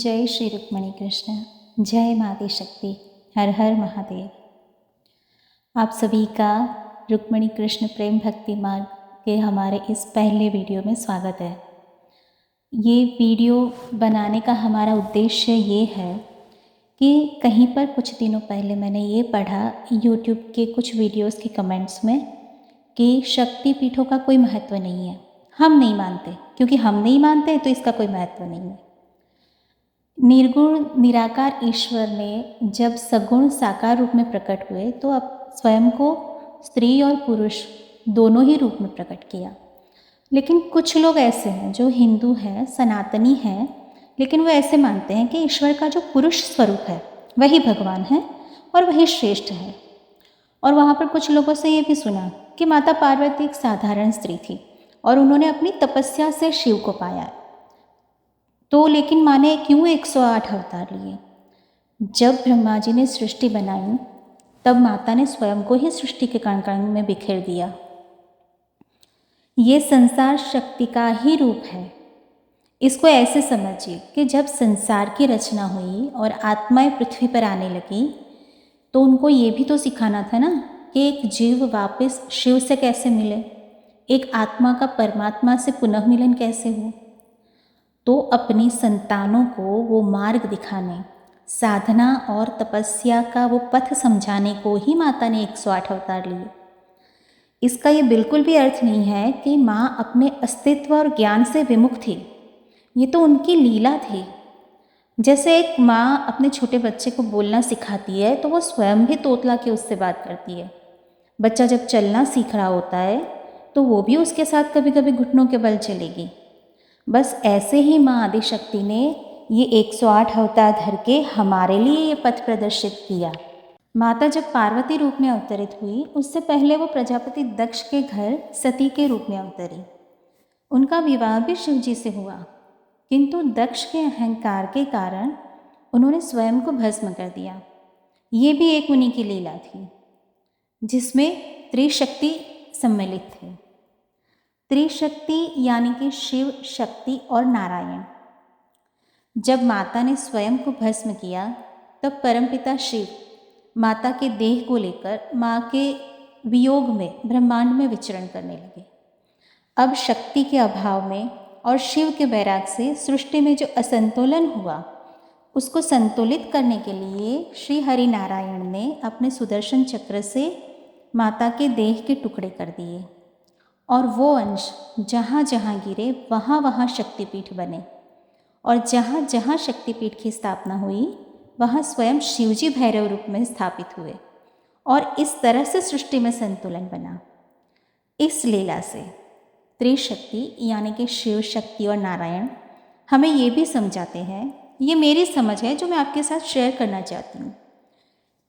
जय श्री रुक्मणी कृष्ण, जय माता शक्ति, हर हर महादेव। आप सभी का रुक्मणी कृष्ण प्रेम भक्ति मार्ग के हमारे इस पहले वीडियो में स्वागत है। ये वीडियो बनाने का हमारा उद्देश्य ये है कि कहीं पर कुछ दिनों पहले मैंने ये पढ़ा YouTube के कुछ वीडियोस के कमेंट्स में कि शक्ति पीठों का कोई महत्व नहीं है, हम नहीं मानते। क्योंकि हम नहीं मानते तो इसका कोई महत्व नहीं है। निर्गुण निराकार ईश्वर ने जब सगुण साकार रूप में प्रकट हुए तो अब स्वयं को स्त्री और पुरुष दोनों ही रूप में प्रकट किया। लेकिन कुछ लोग ऐसे हैं जो हिंदू हैं, सनातनी हैं, लेकिन वो ऐसे मानते हैं कि ईश्वर का जो पुरुष स्वरूप है वही भगवान है और वही श्रेष्ठ है। और वहाँ पर कुछ लोगों से ये भी सुना कि माता पार्वती एक साधारण स्त्री थी और उन्होंने अपनी तपस्या से शिव को पाया है। तो लेकिन माँ ने क्यों 108 अवतार लिए? जब ब्रह्मा जी ने सृष्टि बनाई तब माता ने स्वयं को ही सृष्टि के कण कण में बिखेर दिया। ये संसार शक्ति का ही रूप है। इसको ऐसे समझिए कि जब संसार की रचना हुई और आत्माएं पृथ्वी पर आने लगी तो उनको ये भी तो सिखाना था ना कि एक जीव वापस शिव से कैसे मिले, एक आत्मा का परमात्मा से पुनः मिलन कैसे हो। तो अपनी संतानों को वो मार्ग दिखाने, साधना और तपस्या का वो पथ समझाने को ही माता ने 108 अवतार लिए। इसका ये बिल्कुल भी अर्थ नहीं है कि माँ अपने अस्तित्व और ज्ञान से विमुख थी। ये तो उनकी लीला थी। जैसे एक माँ अपने छोटे बच्चे को बोलना सिखाती है तो वो स्वयं भी तोतला के उससे बात करती है। बच्चा जब चलना सीख रहा होता है तो वो भी उसके साथ कभी कभी घुटनों के बल चलेगी। बस ऐसे ही माँ आदिशक्ति ने ये 108 अवतार धर के हमारे लिए ये पथ प्रदर्शित किया। माता जब पार्वती रूप में अवतरित हुई उससे पहले वो प्रजापति दक्ष के घर सती के रूप में अवतरी। उनका विवाह भी शिव जी से हुआ, किंतु दक्ष के अहंकार के कारण उन्होंने स्वयं को भस्म कर दिया। ये भी एक उन्हीं की लीला थी जिसमें त्रिशक्ति सम्मिलित थी। त्रिशक्ति यानी कि शिव, शक्ति और नारायण। जब माता ने स्वयं को भस्म किया तब परमपिता शिव माता के देह को लेकर माँ के वियोग में ब्रह्मांड में विचरण करने लगे। अब शक्ति के अभाव में और शिव के बैराग से सृष्टि में जो असंतुलन हुआ उसको संतुलित करने के लिए श्री हरि नारायण ने अपने सुदर्शन चक्र से माता के देह के टुकड़े कर दिए और वो अंश जहाँ जहाँ गिरे वहाँ वहाँ शक्तिपीठ बने और जहाँ जहाँ शक्तिपीठ की स्थापना हुई वहाँ स्वयं शिवजी भैरव रूप में स्थापित हुए और इस तरह से सृष्टि में संतुलन बना। इस लीला से त्रिशक्ति यानी कि शिव, शक्ति और नारायण हमें ये भी समझाते हैं, ये मेरी समझ है जो मैं आपके साथ शेयर करना चाहती हूँ।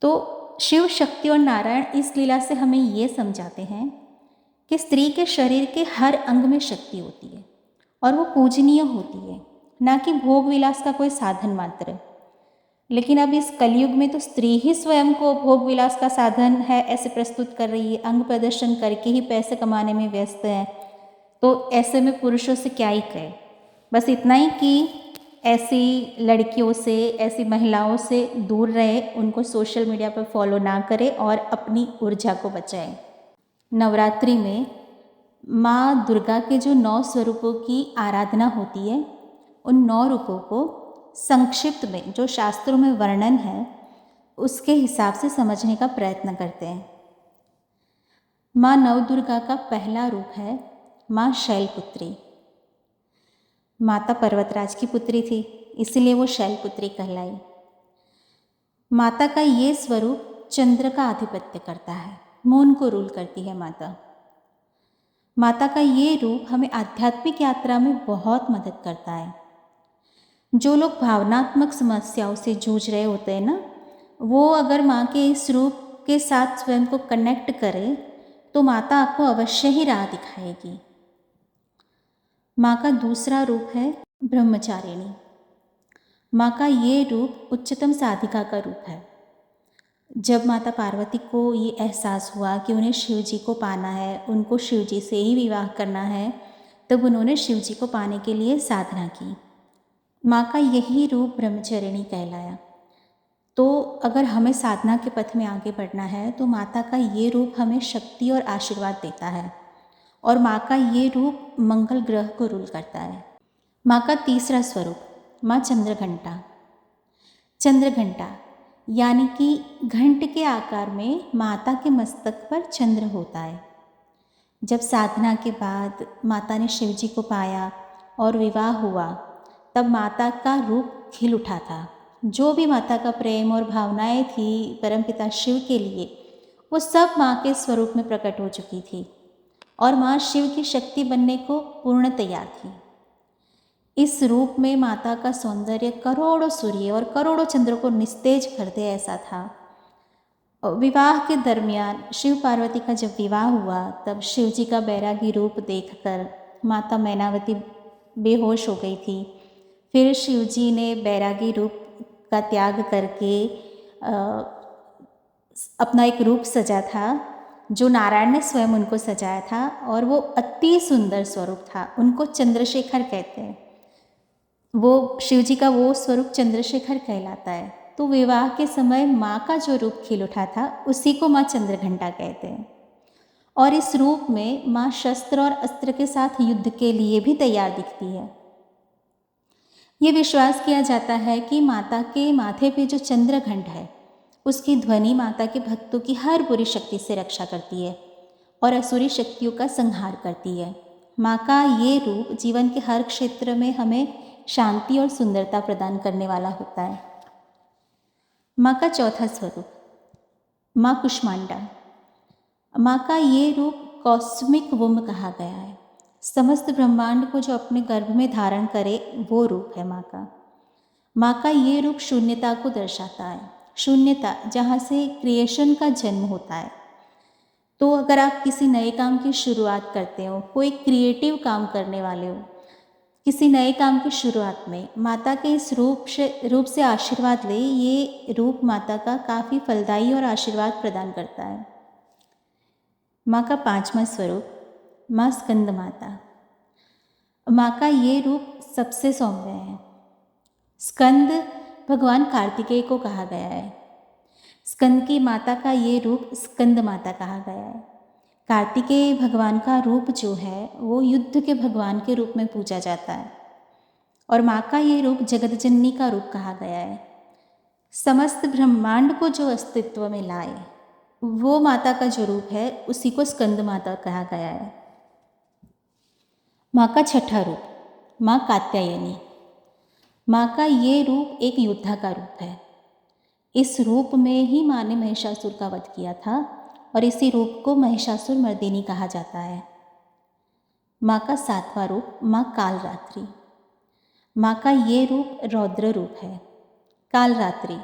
तो शिव, शक्ति और नारायण इस लीला से हमें ये समझाते हैं कि स्त्री के शरीर के हर अंग में शक्ति होती है और वो पूजनीय होती है, ना कि भोग विलास का कोई साधन मात्र। लेकिन अब इस कलयुग में तो स्त्री ही स्वयं को भोग विलास का साधन है ऐसे प्रस्तुत कर रही है, अंग प्रदर्शन करके ही पैसे कमाने में व्यस्त है। तो ऐसे में पुरुषों से क्या ही कहे। बस इतना ही कि ऐसी लड़कियों से, ऐसी महिलाओं से दूर रहे, उनको सोशल मीडिया पर फॉलो ना करें और अपनी ऊर्जा को बचाएं। नवरात्रि में माँ दुर्गा के जो 9 स्वरूपों की आराधना होती है उन 9 रूपों को संक्षिप्त में जो शास्त्रों में वर्णन है उसके हिसाब से समझने का प्रयत्न करते हैं। माँ नवदुर्गा का पहला रूप है माँ शैलपुत्री। माता पर्वतराज की पुत्री थी इसलिए वो शैलपुत्री कहलाई। माता का ये स्वरूप चंद्र का आधिपत्य करता है, मून को रूल करती है माता। माता का ये रूप हमें आध्यात्मिक यात्रा में बहुत मदद करता है। जो लोग भावनात्मक समस्याओं से जूझ रहे होते हैं ना, वो अगर माँ के इस रूप के साथ स्वयं को कनेक्ट करें तो माता आपको अवश्य ही राह दिखाएगी। माँ का दूसरा रूप है ब्रह्मचारिणी। माँ का ये रूप उच्चतम साधिका का रूप है। जब माता पार्वती को ये एहसास हुआ कि उन्हें शिव जी को पाना है, उनको शिव जी से ही विवाह करना है, तब उन्होंने शिव जी को पाने के लिए साधना की माँ का यही रूप ब्रह्मचारिणी कहलाया। तो अगर हमें साधना के पथ में आगे बढ़ना है तो माता का ये रूप हमें शक्ति और आशीर्वाद देता है, और माँ का ये रूप मंगल ग्रह को रूल करता है। माँ का तीसरा स्वरूप माँ चंद्रघंटा। चंद्रघंटा यानी कि घंट के आकार में माता के मस्तक पर चंद्र होता है। जब साधना के बाद माता ने शिव जी को पाया और विवाह हुआ, तब माता का रूप खिल उठा था। जो भी माता का प्रेम और भावनाएं थी परमपिता शिव के लिए, वो सब माँ के स्वरूप में प्रकट हो चुकी थी, और माँ शिव की शक्ति बनने को पूर्ण तैयार थी। इस रूप में माता का सौंदर्य करोड़ों सूर्य और करोड़ों चंद्र को निस्तेज कर दे ऐसा था। विवाह के दरमियान शिव पार्वती का जब विवाह हुआ, तब शिव जी का बैरागी रूप देखकर माता मैनावती बेहोश हो गई थी। फिर शिव जी ने बैरागी रूप का त्याग करके अपना एक रूप सजा था, जो नारायण ने स्वयं उनको सजाया था, और वो अति सुंदर स्वरूप था। उनको चंद्रशेखर कहते हैं। वो शिव जी का वो स्वरूप चंद्रशेखर कहलाता है। तो विवाह के समय माँ का जो रूप खिल उठा था, उसी को माँ चंद्रघंटा कहते हैं। और इस रूप में माँ शस्त्र और अस्त्र के साथ युद्ध के लिए भी तैयार दिखती है। ये विश्वास किया जाता है कि माता के माथे पे जो चंद्रघंट है, उसकी ध्वनि माता के भक्तों की हर बुरी शक्ति से रक्षा करती है और असुरी शक्तियों का संहार करती है। माँ का ये रूप जीवन के हर क्षेत्र में हमें शांति और सुंदरता प्रदान करने वाला होता है। माँ का चौथा स्वरूप माँ कुष्मांडा। माँ का ये रूप कॉस्मिक वुम कहा गया है। समस्त ब्रह्मांड को जो अपने गर्भ में धारण करे, वो रूप है माँ का। माँ का ये रूप शून्यता को दर्शाता है। शून्यता जहाँ से क्रिएशन का जन्म होता है। तो अगर आप किसी नए काम की शुरुआत करते हो, कोई क्रिएटिव काम करने वाले हो, किसी नए काम की शुरुआत में माता के इस रूप से आशीर्वाद ले, ये रूप माता का काफ़ी फलदायी और आशीर्वाद प्रदान करता है। माँ का पांचवा स्वरूप माँ स्कंद माता। माँ का ये रूप सबसे सौम्य है। स्कंद भगवान कार्तिकेय को कहा गया है। स्कंद की माता का ये रूप स्कंद माता कहा गया है। कार्तिकेय भगवान का रूप जो है, वो युद्ध के भगवान के रूप में पूजा जाता है, और माँ का ये रूप जगतजननी का रूप कहा गया है। समस्त ब्रह्मांड को जो अस्तित्व में लाए, वो माता का जो रूप है, उसी को स्कंद माता कहा गया है। माँ का छठा रूप माँ कात्यायनी। माँ का ये रूप एक योद्धा का रूप है। इस रूप में ही माँ ने महिषासुर का वध किया था, और इसी रूप को महिषासुर मर्दिनी कहा जाता है। माँ का सातवां रूप माँ कालरात्रि। माँ का ये रूप रौद्र रूप है। कालरात्रि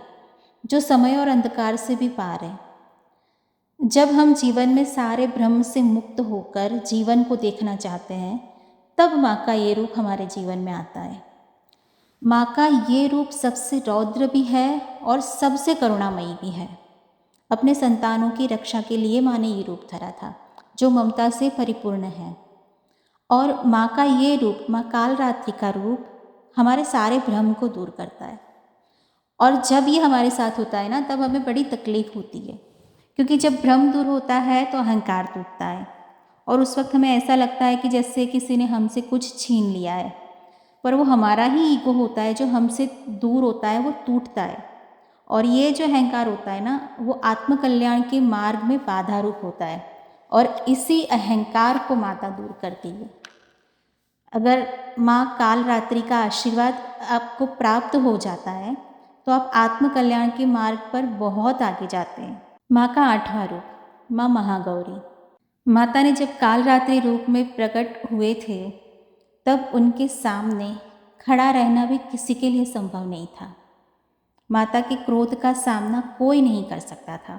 जो समय और अंधकार से भी पार है। जब हम जीवन में सारे भ्रम से मुक्त होकर जीवन को देखना चाहते हैं, तब माँ का ये रूप हमारे जीवन में आता है। माँ का ये रूप सबसे रौद्र भी है और सबसे करुणामयी भी है। अपने संतानों की रक्षा के लिए माँ ने ये रूप धरा था, जो ममता से परिपूर्ण है। और माँ का ये रूप, माँ कालरात्रि का रूप, हमारे सारे भ्रम को दूर करता है। और जब ये हमारे साथ होता है ना, तब हमें बड़ी तकलीफ होती है, क्योंकि जब भ्रम दूर होता है तो अहंकार टूटता है, और उस वक्त हमें ऐसा लगता है कि जैसे किसी ने हमसे कुछ छीन लिया है, पर वो हमारा ही ईगो होता है जो हमसे दूर होता है, वो टूटता है। और ये जो अहंकार होता है ना, वो आत्मकल्याण के मार्ग में बाधा रूप होता है, और इसी अहंकार को माता दूर करती है। अगर माँ कालरात्रि का आशीर्वाद आपको प्राप्त हो जाता है, तो आप आत्मकल्याण के मार्ग पर बहुत आगे जाते हैं। माँ का आठवां रूप माँ महागौरी। माता ने जब कालरात्रि रूप में प्रकट हुए थे, तब उनके सामने खड़ा रहना भी किसी के लिए संभव नहीं था। माता के क्रोध का सामना कोई नहीं कर सकता था।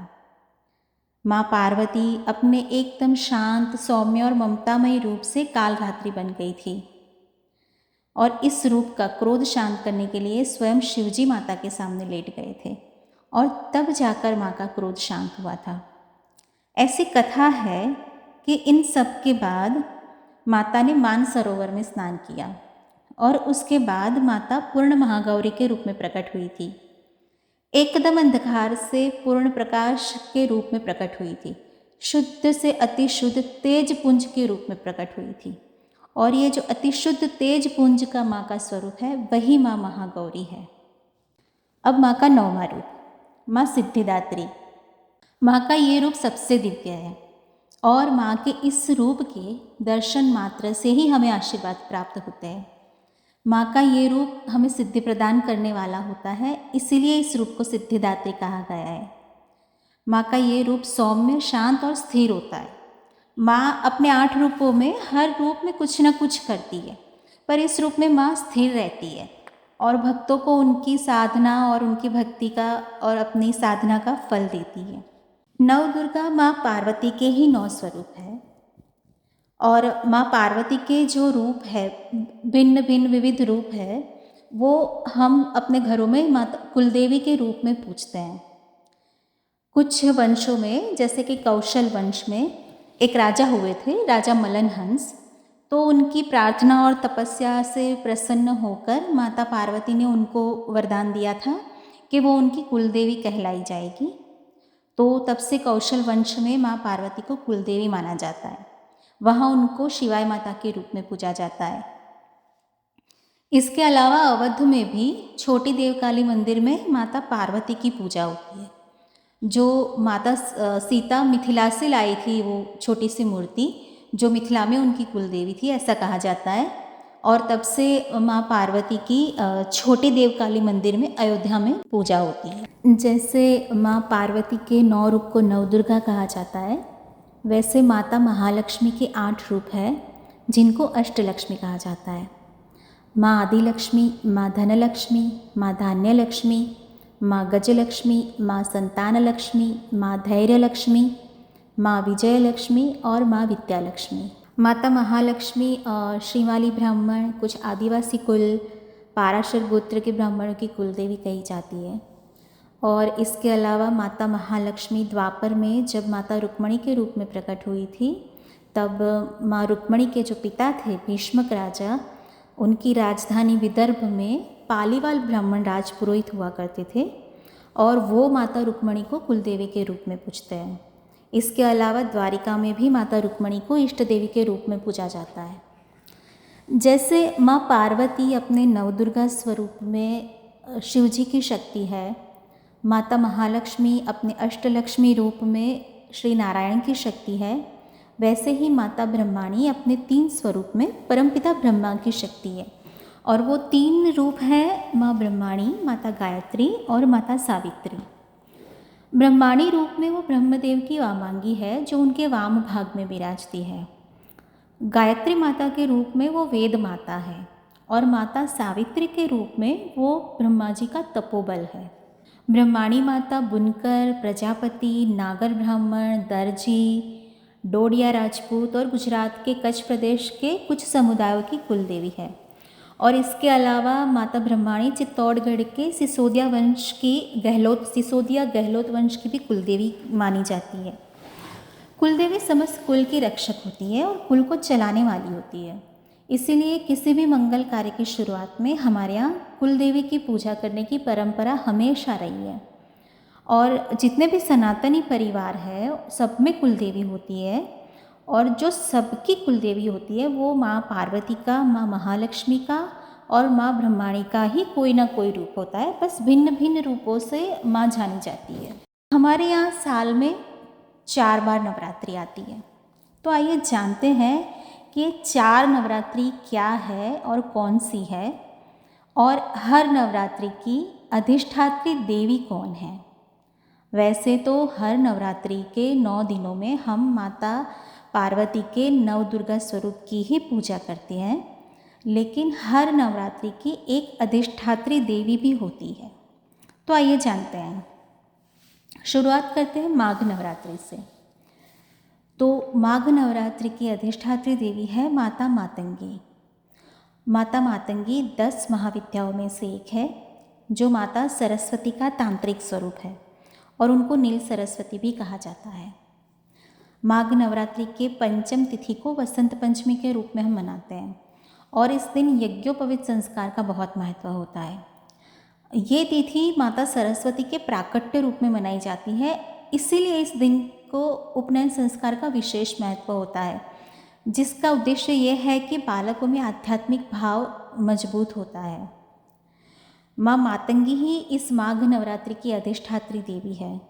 माँ पार्वती अपने एकदम शांत, सौम्य और ममतामयी रूप से कालरात्रि बन गई थी, और इस रूप का क्रोध शांत करने के लिए स्वयं शिवजी माता के सामने लेट गए थे, और तब जाकर माँ का क्रोध शांत हुआ था। ऐसी कथा है कि इन सब के बाद माता ने मानसरोवर में स्नान किया, और उसके बाद माता पूर्ण महागौरी के रूप में प्रकट हुई थी। एकदम अंधकार से पूर्ण प्रकाश के रूप में प्रकट हुई थी। शुद्ध से अति शुद्ध तेज पुंज के रूप में प्रकट हुई थी। और ये जो अति शुद्ध तेज पुंज का माँ का स्वरूप है वही माँ महागौरी है। अब माँ का 9वां रूप, माँ सिद्धिदात्री। माँ का ये रूप सबसे दिव्य है और माँ के इस रूप के दर्शन मात्र से ही हमें आशीर्वाद प्राप्त होते हैं। माँ का ये रूप हमें सिद्धि प्रदान करने वाला होता है, इसीलिए इस रूप को सिद्धिदात्री कहा गया है। माँ का ये रूप सौम्य, शांत और स्थिर होता है। माँ अपने 8 रूपों में हर रूप में कुछ न कुछ करती है, पर इस रूप में माँ स्थिर रहती है और भक्तों को उनकी साधना और उनकी भक्ति का और अपनी साधना का फल देती है। नवदुर्गा माँ पार्वती के ही 9 स्वरूप है और माँ पार्वती के जो रूप है, भिन्न भिन्न विविध रूप है, वो हम अपने घरों में माता कुलदेवी के रूप में पूजते हैं। कुछ वंशों में, जैसे कि कौशल वंश में एक राजा हुए थे, राजा मलनहंस। तो उनकी प्रार्थना और तपस्या से प्रसन्न होकर माता पार्वती ने उनको वरदान दिया था कि वो उनकी कुलदेवी कहलाई जाएगी। तो तब से कौशल वंश में माँ पार्वती को कुलदेवी माना जाता है। वहाँ उनको शिवाय माता के रूप में पूजा जाता है। इसके अलावा अवध में भी छोटी देवकाली मंदिर में माता पार्वती की पूजा होती है। जो माता सीता मिथिला से लाई थी, वो छोटी सी मूर्ति जो मिथिला में उनकी कुलदेवी थी, ऐसा कहा जाता है। और तब से माँ पार्वती की छोटी देवकाली मंदिर में अयोध्या में पूजा होती है। जैसे माँ पार्वती के 9 रूप को नवदुर्गा कहा जाता है, वैसे माता महालक्ष्मी के 8 रूप है जिनको अष्टलक्ष्मी कहा जाता है। माँ आदिलक्ष्मी, माँ धनलक्ष्मी, माँ धान्यलक्ष्मी, माँ गजलक्ष्मी, माँ संतानलक्ष्मी, माँ धैर्यलक्ष्मी, माँ विजयलक्ष्मी और माँ विद्यालक्ष्मी। माता महालक्ष्मी श्रीमाली ब्राह्मण, कुछ आदिवासी कुल, पाराशर गोत्र के ब्राह्मणों की कुलदेवी कही जाती है। और इसके अलावा माता महालक्ष्मी द्वापर में जब माता रुक्मणी के रूप में प्रकट हुई थी, तब माँ रुक्मणी के जो पिता थे भीष्मक राजा, उनकी राजधानी विदर्भ में पालीवाल ब्राह्मण राजपुरोहित हुआ करते थे और वो माता रुक्मणी को कुलदेवी के रूप में पूजते हैं। इसके अलावा द्वारिका में भी माता रुक्मणी को इष्ट देवी के रूप में पूजा जाता है। जैसे माँ पार्वती अपने नवदुर्गा स्वरूप में शिवजी की शक्ति है, माता महालक्ष्मी अपने अष्टलक्ष्मी रूप में श्री नारायण की शक्ति है, वैसे ही माता ब्रह्माणी अपने 3 स्वरूप में परमपिता ब्रह्मा की शक्ति है। और वो 3 रूप हैं माँ ब्रह्माणी, माता गायत्री और माता सावित्री। ब्रह्माणी रूप में वो ब्रह्मदेव की वामांगी है जो उनके वाम भाग में विराजती है। गायत्री माता के रूप में वो वेद माता है और माता सावित्री के रूप में वो ब्रह्मा जी का तपोबल है। ब्रह्माणी माता बुनकर, प्रजापति, नागर ब्राह्मण, दर्जी, डोडिया राजपूत और गुजरात के कच्छ प्रदेश के कुछ समुदायों की कुलदेवी है। और इसके अलावा माता ब्रह्माणी चित्तौड़गढ़ के सिसोदिया गहलोत वंश की भी कुलदेवी मानी जाती है। कुलदेवी समस्त कुल की रक्षक होती है और कुल को चलाने वाली होती है। इसीलिए किसी भी मंगल कार्य की शुरुआत में हमारे यहाँ कुलदेवी की पूजा करने की परंपरा हमेशा रही है। और जितने भी सनातनी परिवार है सब में कुलदेवी होती है और जो सबकी कुलदेवी होती है वो माँ पार्वती का, माँ महालक्ष्मी का और माँ ब्रह्माणी का ही कोई ना कोई रूप होता है, बस भिन्न भिन्न रूपों से माँ जानी जाती है। हमारे यहाँ साल में 4 बार नवरात्रि आती है। तो आइए जानते हैं कि 4 नवरात्रि क्या है और कौन सी है और हर नवरात्रि की अधिष्ठात्री देवी कौन है। वैसे तो हर नवरात्रि के 9 दिनों में हम माता पार्वती के नवदुर्गा स्वरूप की ही पूजा करते हैं, लेकिन हर नवरात्रि की एक अधिष्ठात्री देवी भी होती है। तो आइए जानते हैं। शुरुआत करते हैं माघ नवरात्रि से। तो माघ नवरात्रि की अधिष्ठात्री देवी है माता मातंगी। माता मातंगी 10 महाविद्याओं में से एक है, जो माता सरस्वती का तांत्रिक स्वरूप है और उनको नील सरस्वती भी कहा जाता है। माघ नवरात्रि के पंचम तिथि को वसंत पंचमी के रूप में हम मनाते हैं और इस दिन यज्ञोपवीत संस्कार का बहुत महत्व होता है। ये तिथि माता सरस्वती के प्राकट्य रूप में मनाई जाती है, इसीलिए इस दिन को उपनयन संस्कार का विशेष महत्व होता है, जिसका उद्देश्य यह है कि बालकों में आध्यात्मिक भाव मजबूत होता है। माँ मातंगी ही इस माघ नवरात्रि की अधिष्ठात्री देवी है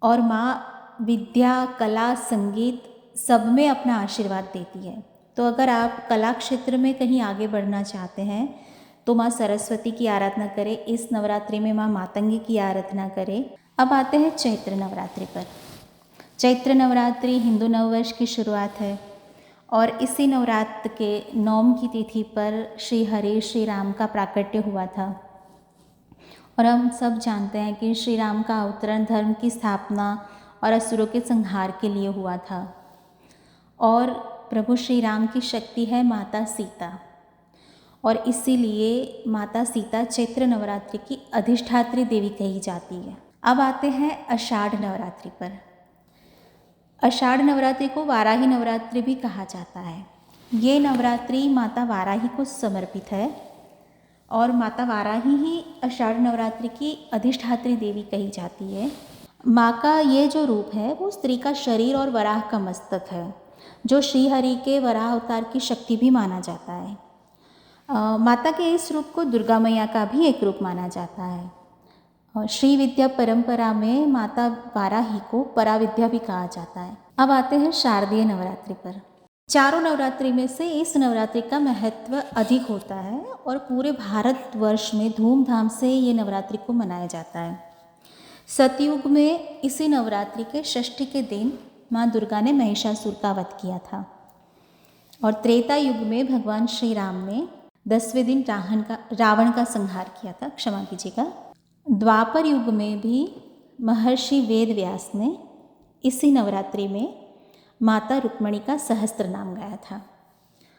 और माँ विद्या, कला, संगीत सब में अपना आशीर्वाद देती है। तो अगर आप कला क्षेत्र में कहीं आगे बढ़ना चाहते हैं तो माँ सरस्वती की आराधना करें। इस नवरात्रि में माँ मातंगी की आराधना करें। अब आते हैं चैत्र नवरात्रि पर। चैत्र नवरात्रि हिंदू नववर्ष की शुरुआत है और इसी नवरात्र के नौम की तिथि पर श्री हरि श्री राम का प्राकट्य हुआ था। और हम सब जानते हैं कि श्री राम का अवतरण धर्म की स्थापना और असुरों के संहार के लिए हुआ था। और प्रभु श्री राम की शक्ति है माता सीता, और इसीलिए माता सीता चैत्र नवरात्रि की अधिष्ठात्री देवी कही जाती है। अब आते हैं आषाढ़ नवरात्रि पर। आषाढ़ नवरात्रि को वाराही नवरात्रि भी कहा जाता है। ये नवरात्रि माता वाराही को समर्पित है और माता वाराही ही आषाढ़ नवरात्रि की अधिष्ठात्री देवी कही जाती है। माँ का ये जो रूप है वो स्त्री का शरीर और वराह का मस्तक है, जो श्री हरि के वराह अवतार की शक्ति भी माना जाता है। माता के इस रूप को दुर्गा मैया का भी एक रूप माना जाता है। श्री विद्या परंपरा में माता वाराही को पराविद्या भी कहा जाता है। अब आते हैं शारदीय नवरात्रि पर। चारों नवरात्रि में से इस नवरात्रि का महत्व अधिक होता है और पूरे भारतवर्ष में धूमधाम से ये नवरात्रि को मनाया जाता है। सतयुग में इसी नवरात्रि के षष्ठी के दिन माँ दुर्गा ने महिषासुर का वध किया था और त्रेता युग में भगवान श्री राम ने 10वें दिन रावण का संहार किया था, क्षमा कीजिएगा। द्वापर युग में भी महर्षि वेद व्यास ने इसी नवरात्रि में माता रुक्मणी का सहस्त्र नाम गाया था।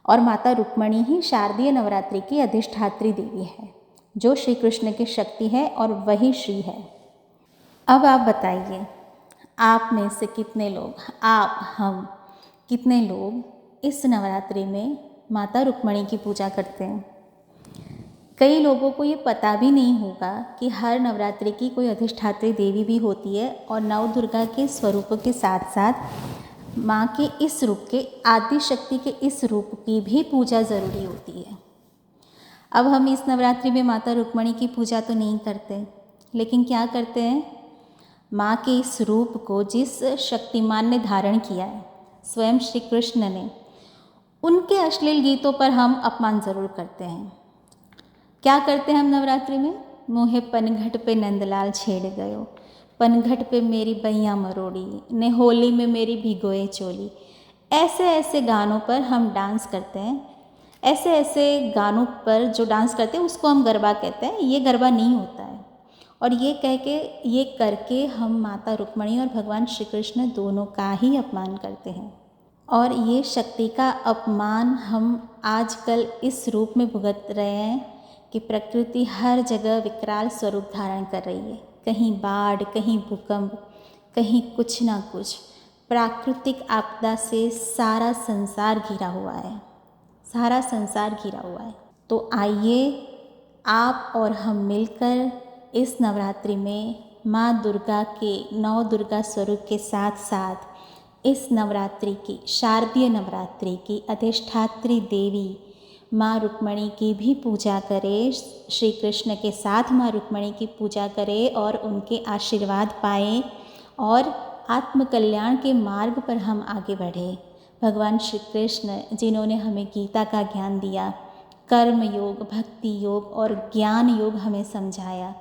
और माता रुक्मणी ही शारदीय नवरात्रि की अधिष्ठात्री देवी है, जो श्री कृष्ण की शक्ति है और वही श्री है। अब आप बताइए, आप में से कितने लोग, हम कितने लोग इस नवरात्रि में माता रुक्मणी की पूजा करते हैं? कई लोगों को ये पता भी नहीं होगा कि हर नवरात्रि की कोई अधिष्ठात्री देवी भी होती है और नव दुर्गा के स्वरूपों के साथ साथ माँ के इस रूप के, आदि शक्ति के इस रूप की भी पूजा ज़रूरी होती है। अब हम इस नवरात्रि में माता रुक्मणी की पूजा तो नहीं करते, लेकिन क्या करते हैं, माँ के इस रूप को जिस शक्तिमान ने धारण किया है, स्वयं श्री कृष्ण ने, उनके अश्लील गीतों पर हम अपमान ज़रूर करते हैं। क्या करते हैं हम नवरात्रि में? मोहे पनघट पे नंदलाल छेड़ गयो, पनघट पे मेरी बैया मरोड़ी, ने होली में मेरी भिगोए चोली। ऐसे ऐसे गानों पर हम डांस करते हैं। ऐसे ऐसे गानों पर जो डांस करते हैं उसको हम गरबा कहते हैं। ये गरबा नहीं होता है। और ये करके हम माता रुक्मणी और भगवान श्री कृष्ण दोनों का ही अपमान करते हैं। और ये शक्ति का अपमान हम आजकल इस रूप में भुगत रहे हैं कि प्रकृति हर जगह विकराल स्वरूप धारण कर रही है। कहीं बाढ़, कहीं भूकंप, कहीं कुछ ना कुछ प्राकृतिक आपदा से सारा संसार घिरा हुआ है, सारा संसार घिरा हुआ है। तो आइए आप और हम मिलकर इस नवरात्रि में माँ दुर्गा के, नौ दुर्गा स्वरूप के साथ साथ इस नवरात्रि की, शारदीय नवरात्रि की अधिष्ठात्री देवी माँ रुक्मणी की भी पूजा करें। श्री कृष्ण के साथ माँ रुक्मणी की पूजा करें और उनके आशीर्वाद पाएं और आत्मकल्याण के मार्ग पर हम आगे बढ़ें। भगवान श्री कृष्ण जिन्होंने हमें गीता का ज्ञान दिया, कर्म योग, भक्ति योग और ज्ञान योग हमें समझाया,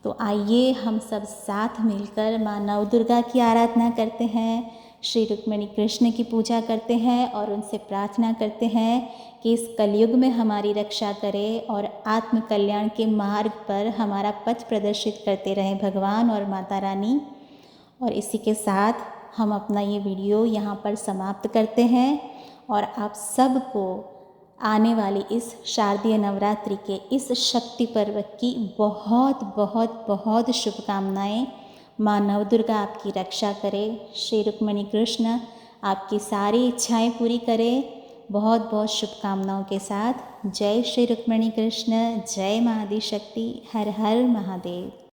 तो आइए हम सब साथ मिलकर माँ नवदुर्गा की आराधना करते हैं, श्री रुक्मिणी कृष्ण की पूजा करते हैं और उनसे प्रार्थना करते हैं कि इस कलयुग में हमारी रक्षा करें और आत्म कल्याण के मार्ग पर हमारा पथ प्रदर्शित करते रहें भगवान और माता रानी। और इसी के साथ हम अपना ये वीडियो यहाँ पर समाप्त करते हैं और आप सबको आने वाली इस शारदीय नवरात्रि के इस शक्ति पर्व की बहुत बहुत बहुत शुभकामनाएं। माँ नवदुर्गा आपकी रक्षा करे, श्री रुक्मिणी कृष्ण आपकी सारी इच्छाएं पूरी करे बहुत बहुत शुभकामनाओं के साथ जय श्री रुक्मिणी कृष्ण, जय महाआदि शक्ति, हर हर महादेव।